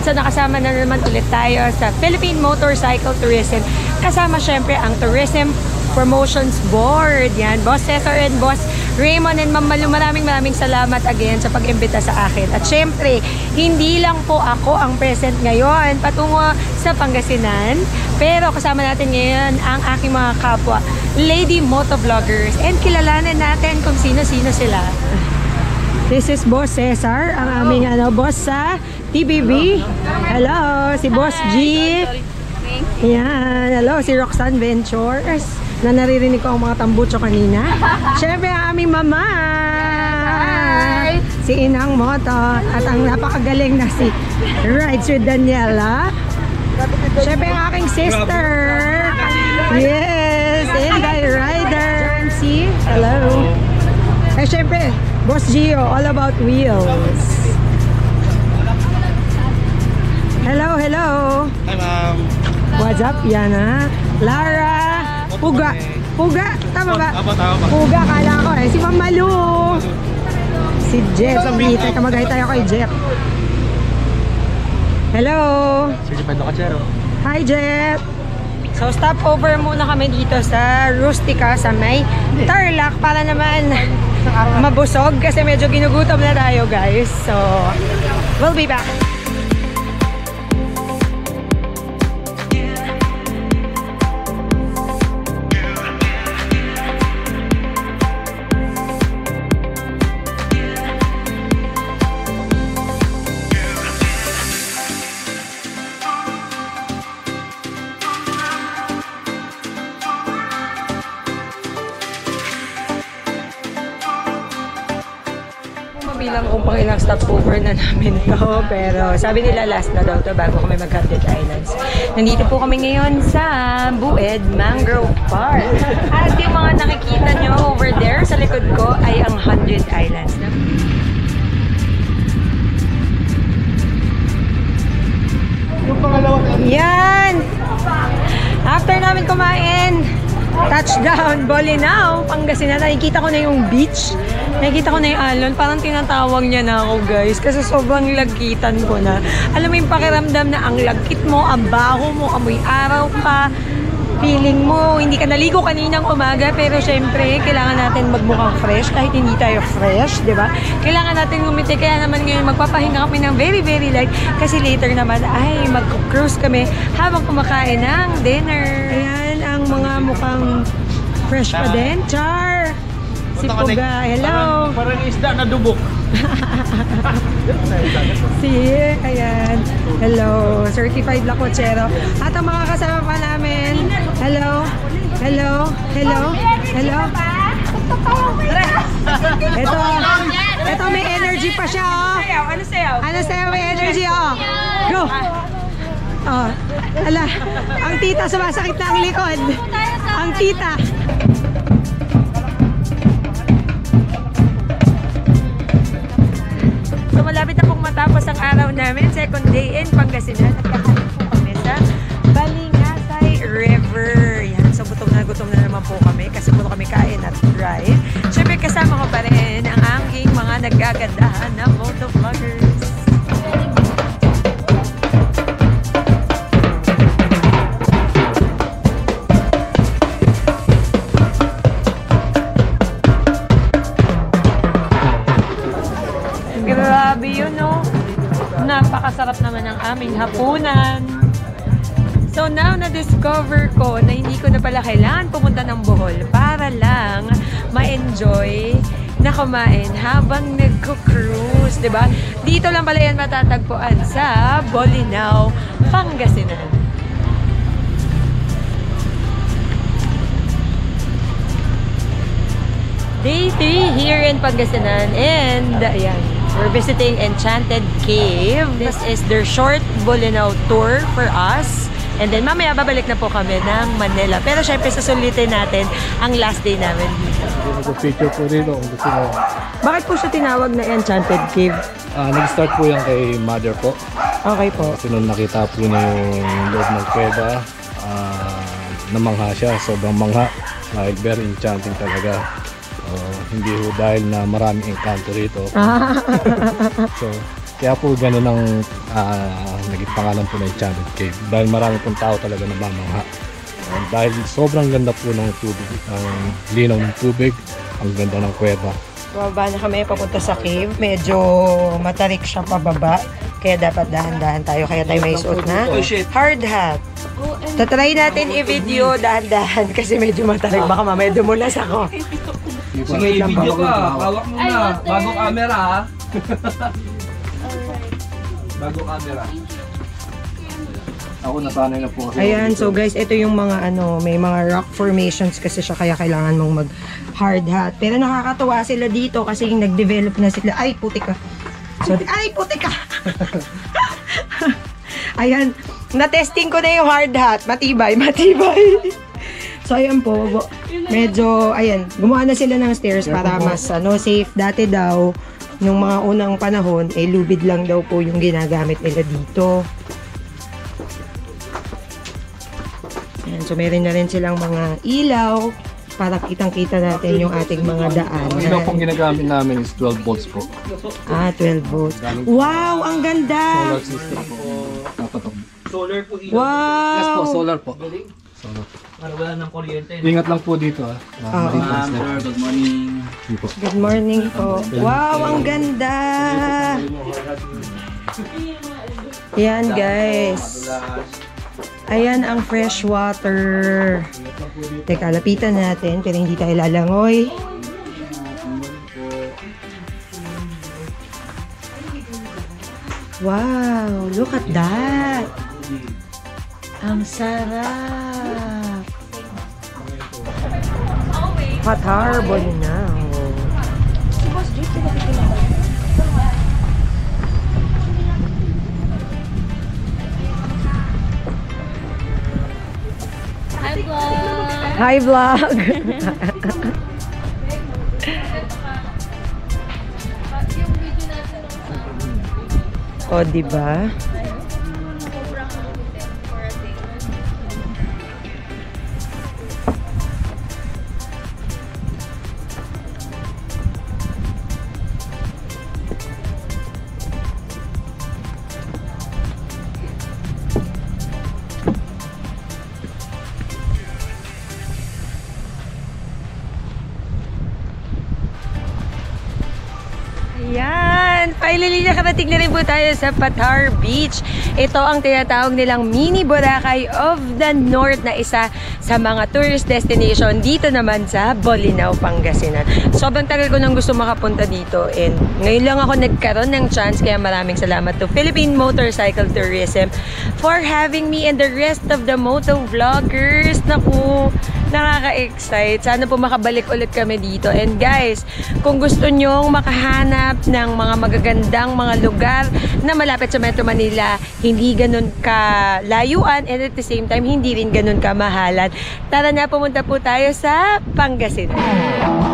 So nakasama na naman ulit tayo sa Philippine Motorcycle Tourism. Kasama syempre ang Tourism Promotions Board. Yan, Boss Cesar and Boss Raymond and Ma'am Malu, maraming salamat again sa pag-imbita sa akin. At syempre, hindi lang po ako ang present ngayon patungo sa Pangasinan. Pero kasama natin ngayon ang aking mga kapwa lady motovloggers. And kilalanin natin kung sino-sino sila. This is Boss Cesar, ang aming boss sa TBB. Hello, si Boss G. Yan, hello, si Roxanne Ventures, na naririnig ko ang mga tambucho kanina. Siyempre, ang aming mama. Si Inang Moto. At ang napakagaling na si Rides with Daniela. Siyempre, ang aking sister. Yes, Inday Rider. Si, hello. Eh, siyempre, Boss Gio, all about wheels. Hello, hello. Hi, ma'am. What's up, Yana? Lara. Puga. Puga, tama ba? Tama. Puga, kala ko eh. Si Ma'am Malu. Si Jet. Teka, mag-hi tayo kay Jet. Hello. Sir Pedro Cachero. Hi, Jet. So, stop over muna kami dito sa Rustica sa may Tarlac para naman mabusog kasi medyo ginugutom na tayo, guys. So, we'll be back. Bilang kung pang ilang stopover na namin to, pero sabi nila last na daw to bago kami mag-100 Islands. Nandito po kami ngayon sa Bued Mangrove Park. At yung mga nakikita nyo over there sa likod ko ay ang 100 Islands na. Yan! After namin kumain, touchdown, Bolinao, Pangasinan. Nakikita ko na yung beach. Nakikita ko na yung alon. Parang tinatawag niya na ako, guys. Kasi sobrang lagkitan ko na. Alam mo yung pakiramdam na ang lagkit mo, ang baho mo, amoy araw ka. Feeling mo, hindi ka naligo kaninang umaga. Pero syempre, kailangan natin magmukhang fresh kahit hindi tayo fresh, di ba? Kailangan natin ngumiti. Kaya naman ngayon, magpapahinga kami ng very, very light. Kasi later naman, ay, mag-cruise kami habang kumakain ng dinner. Ayan, ang mga mukhang fresh pa din. Char! Si Puga, hello! Parang isda na dubok. Ayan, hello, certified lakotsero. At ang mga kasama pa namin, hello, hello, hello, hello. Ito may energy pa siya, oh. Ano sayaw? May energy, oh. Go! Oh, ala, ang tita sumasakit na ang likod. Ang tita. So malapit na pong matapos ang araw namin, second day in Pangasinan. At kakain po kami sa Balingasay River. Yan, so gutom na naman po kami kasi puro kami kain at ride. Siyempre kasama ko pa rin ang aking mga nagagandahan na motovloggers. Grabe yun, no? Napakasarap naman ang aming hapunan. So now, na-discover ko na hindi ko na pala kailangan pumunta ng Bohol para lang ma-enjoy na kumain habang nagko-cruise, diba? Dito lang pala yan matatagpuan sa Bolinao, Pangasinan. Day 3 here in Pangasinan and ayan. We're visiting Enchanted Cave. This is their short Bolinao tour for us. And then mamaya babalik na po kami ng Manila. Pero syempre sasulitin natin ang last day namin dito. Mag-picture po rin kung gusto mo. Bakit po siya tinawag na Enchanted Cave? Nag-start po yan kay mother po. Okay po. Kasi nung nakita po niya yung loob ng kuweba, namangha siya. Sobrang mangha. Like, very enchanting talaga. Hindi ho dahil na maraming encanto rito. So, kaya po gano'n ang naging pangalan po ng Enchanted Cave. Dahil marami pong tao talaga na mamangha. Dahil sobrang ganda po ng tubig, ang linaw ng tubig, ang ganda ng kuweba. Bababa na kami papunta sa cave. Medyo matarik siya pababa. Kaya dapat dahan-dahan tayo. Kaya tayo may suot na hard hat. Tatry natin i-video dahan-dahan kasi medyo matarik. Baka mamaya dumulas ako. Sige, i-video ka. Hawak mo na. Bago camera, ha? Bago camera. Ako nasanay na po. Ayan, so guys, ito yung mga may mga rock formations kasi siya kaya kailangan mong mag hard hat. Pero nakakatuwa sila dito kasi yung nag-develop na sila. Ay, putik ka. Sorry. Ay, putik ka. Ayan, na-testing ko na yung hard hat. Matibay, matibay. So, ayan po. Medyo, ayan, gumawa na sila ng stairs para mas safe. Dati daw, nung mga unang panahon, lubid lang daw po yung ginagamit nila dito. Ayan, so meron na rin silang mga ilaw para kitang-kita natin yung ating mga daan. Ang ilaw pong ginagamit namin is 12 volts po. 12 volts. Wow, ang ganda! Solar system po. Solar po ilaw. Wow! Yes po, solar po. Solar. Para wala ng kuryente. Ingat lang po dito Ma'am, sir, good morning. Good morning po. Wow, ang ganda! Yan guys. Ayan ang fresh water. Teka, lapitan natin pero hindi tayo lalangoy. Wow, look at that. Ang sarap. Qatar, Bolinao. Hi vlog. O, diba? Yan! Finally, nakarating na rin po tayo sa Patar Beach. Ito ang tinatawag nilang Mini Boracay of the North na isa sa mga tourist destination dito naman sa Bolinao, Pangasinan. Sobrang tagal ko nang gusto makapunta dito and ngayon lang ako nagkaroon ng chance kaya maraming salamat to Philippine Motorcycle Tourism for having me and the rest of the moto vloggers. Naku! Nakaka-excite. Sana po makabalik ulit kami dito. And guys, kung gusto nyong makahanap ng mga magagandang mga lugar na malapit sa Metro Manila, hindi ganun kalayuan and at the same time, hindi rin ganun kamahalan. Tara na, pumunta po tayo sa Pangasinan.